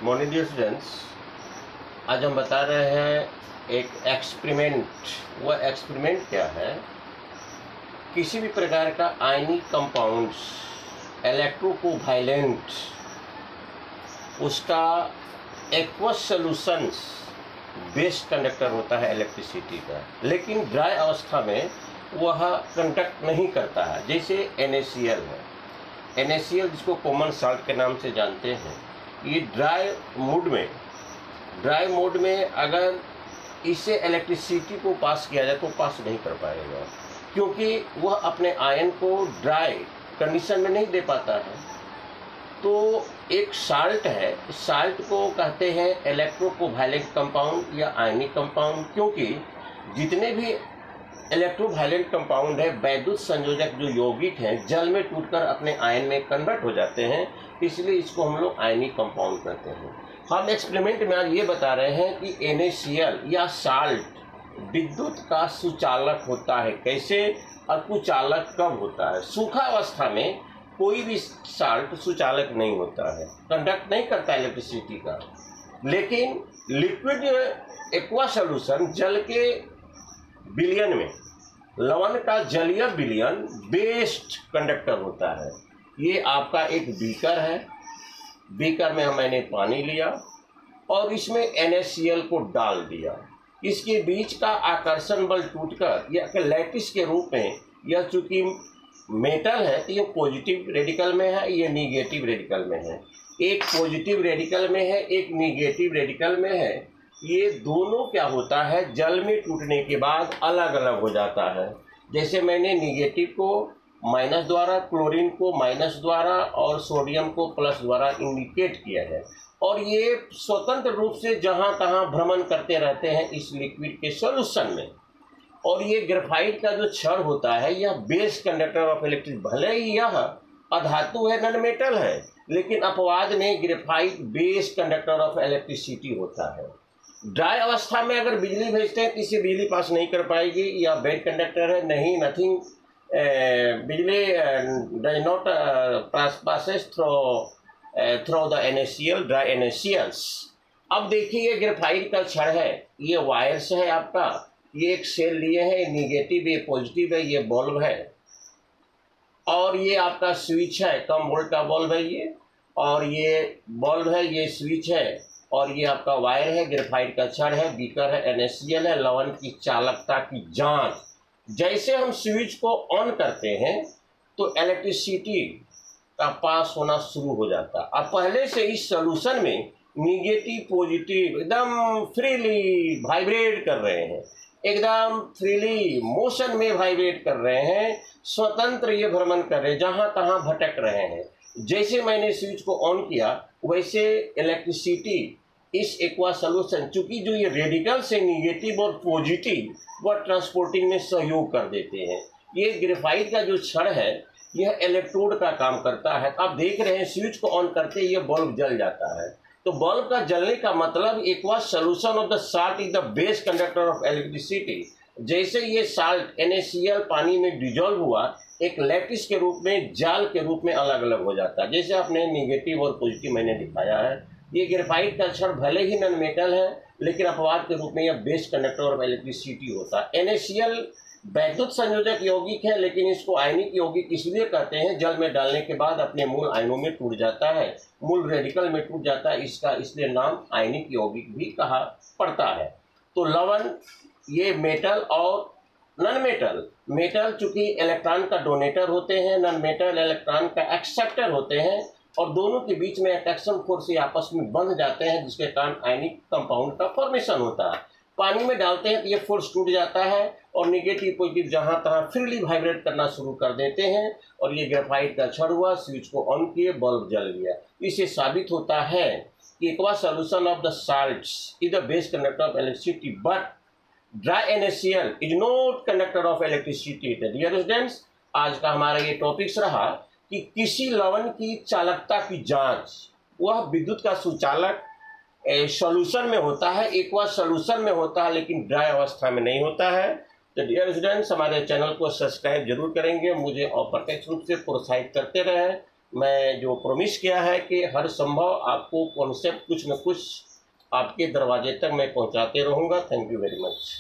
Morning dear students, आज हम बता रहे हैं एक एक्सपेरिमेंट। वह एक्सपेरिमेंट क्या है? किसी भी प्रकार का आयनिक कंपाउंड्स इलेक्ट्रोकोवालेंट, उसका एक्वस सॉल्यूशंस बेस्ट कंडक्टर होता है इलेक्ट्रिसिटी का, लेकिन ड्राई अवस्था में वह कंडक्ट नहीं करता है। जैसे NaCl है, NaCl जिसको कॉमन साल्ट के नाम से जानते हैं, ये ड्राई मोड में अगर इसे इलेक्ट्रिसिटी को पास किया जाए तो पास नहीं कर पाएगा, क्योंकि वह अपने आयन को ड्राई कंडीशन में नहीं दे पाता है। तो एक साल्ट है, साल्ट को कहते हैं इलेक्ट्रोकोवालेंट कंपाउंड या आयनिक कंपाउंड, क्योंकि जितने भी इलेक्ट्रोवायलेंट कंपाउंड है, वैद्युत संयोजक जो यौगिक हैं, जल में टूटकर अपने आयन में कन्वर्ट हो जाते हैं, इसलिए इसको हम लोग आयनिक कंपाउंड कहते हैं। हम एक्सपेरिमेंट में आज ये बता रहे हैं कि NaCl या साल्ट विद्युत का सुचालक होता है कैसे और कुचालक कब होता है। सूखा अवस्था में कोई भी साल्ट सुचालक नहीं होता है, कंडक्ट नहीं करता इलेक्ट्रिसिटी का, लेकिन लिक्विड एक्वा सॉल्यूशन जल के विलयन में लवण का जलीय विलयन बेस्ट कंडक्टर होता है। ये आपका एक बीकर है, बीकर में मैंने पानी लिया और इसमें NaCl को डाल दिया। इसके बीच का आकर्षण बल टूटकर यह लैटिस के रूप में, यह चूंकि मेटल है तो ये पॉजिटिव रेडिकल में है, ये निगेटिव रेडिकल में है। एक पॉजिटिव रेडिकल में है, एक निगेटिव रेडिकल में है। ये दोनों क्या होता है, जल में टूटने के बाद अलग अलग हो जाता है। जैसे मैंने निगेटिव को माइनस द्वारा, क्लोरीन को माइनस द्वारा और सोडियम को प्लस द्वारा इंडिकेट किया है, और ये स्वतंत्र रूप से जहाँ तहाँ भ्रमण करते रहते हैं इस लिक्विड के सॉल्यूशन में। और ये ग्रेफाइट का जो क्षण होता है, यह बेस कंडक्टर ऑफ इलेक्ट्रिक, भले ही यह अधातु है, नॉन मेटल है, लेकिन अपवाद में graphite base conductor of electricity होता है। ड्राई अवस्था में अगर बिजली भेजते हैं तो इसे बिजली पास नहीं कर पाएगी, या बेड कंडक्टर है, नहीं, नथिंग, बिजली does not passes through the NaCl, dry NaCls। अब देखिए ये ग्रेफाइट का क्षण है, ये वायर्स है आपका, ये एक सेल लिए हैं, निगेटिव ये पॉजिटिव है, ये बल्ब है, और ये आपका स्विच है, कम वोल्ट का बल्ब है ये, और ये बल्ब है, ये स्विच है, और ये आपका वायर है, ग्रेफाइट का क्षण है, बीकर है, NaCl है, लवण की चालकता की जांच। जैसे हम स्विच को ऑन करते हैं तो इलेक्ट्रिसिटी का पास होना शुरू हो जाता है। अब पहले से इस सॉल्यूशन में निगेटिव पॉजिटिव एकदम फ्रीली वाइब्रेट कर रहे हैं, एकदम फ्रीली मोशन में वाइब्रेट कर रहे हैं, स्वतंत्र ये भ्रमण कर रहे हैं, जहाँ तहाँ भटक रहे हैं। जैसे मैंने स्विच को ऑन किया वैसे इलेक्ट्रिसिटी इस एक्वा सॉल्यूशन, चूंकि जो ये रेडिकल से निगेटिव और पॉजिटिव वह ट्रांसपोर्टिंग में सहयोग कर देते हैं। ये ग्रेफाइट का जो क्षण है यह इलेक्ट्रोड का काम करता है। आप देख रहे हैं स्विच को ऑन करते ही ये बल्ब जल जाता है। तो बल्ब का जलने का मतलब aqua solution of the salt is the best conductor of electricity. जैसे ये साल्ट NaCl पानी में डिजोल्व हुआ, एक लैटिस के रूप में, जाल के रूप में अलग अलग हो जाता है। जैसे आपने निगेटिव और पॉजिटिव मैंने दिखाया है। ये ग्रेफाइट का क्षण भले ही नॉन मेटल है, लेकिन अपवाद के रूप में यह बेस्ट कंडक्टर ऑफ इलेक्ट्रिसिटी होता है। NaCl वैद्युत संयोजक यौगिक है, लेकिन इसको आयनिक यौगिक इसलिए कहते हैं, जल में डालने के बाद अपने मूल आयनों में टूट जाता है, मूल रेडिकल में टूट जाता है, इसका इसलिए नाम आयनिक यौगिक भी कहा पड़ता है। तो लवण ये मेटल और नॉन मेटल, मेटल चूंकि इलेक्ट्रॉन का डोनेटर होते हैं, नॉन मेटल इलेक्ट्रॉन का एक्सेप्टर होते हैं, और दोनों के बीच में अट्रैक्शन फोर्स से आपस में बंध जाते हैं, जिसके कारण आयनिक कंपाउंड का फॉर्मेशन होता है। पानी में डालते हैं तो ये फोर्स टूट जाता है और निगेटिव पॉजिटिव जहां तहां फ्रीली वाइब्रेट करना शुरू कर देते हैं, और ये ग्रेफाइट का क्षण हुआ, स्विच को ऑन किए, बल्ब जल गया। इससे साबित होता है कि aqua solution of the salts is the best conductor of electricity, but dry NaCl is not conductor of electricity. Dear students, आज का हमारा ये टॉपिक्स रहा कि किसी लवण की चालकता की जांच, वह विद्युत का सुचालक सॉल्यूशन में होता है, एक्वा सॉल्यूशन में होता है, लेकिन ड्राई अवस्था में नहीं होता है। तो डियर स्टूडेंट्स, हमारे चैनल को सब्सक्राइब जरूर करेंगे, मुझे अप्रत्यक्ष रूप से प्रोत्साहित करते रहें। मैं जो प्रॉमिस किया है कि हर संभव आपको कॉन्सेप्ट कुछ न कुछ आपके दरवाजे तक मैं पहुंचाते रहूंगा। Thank you very much.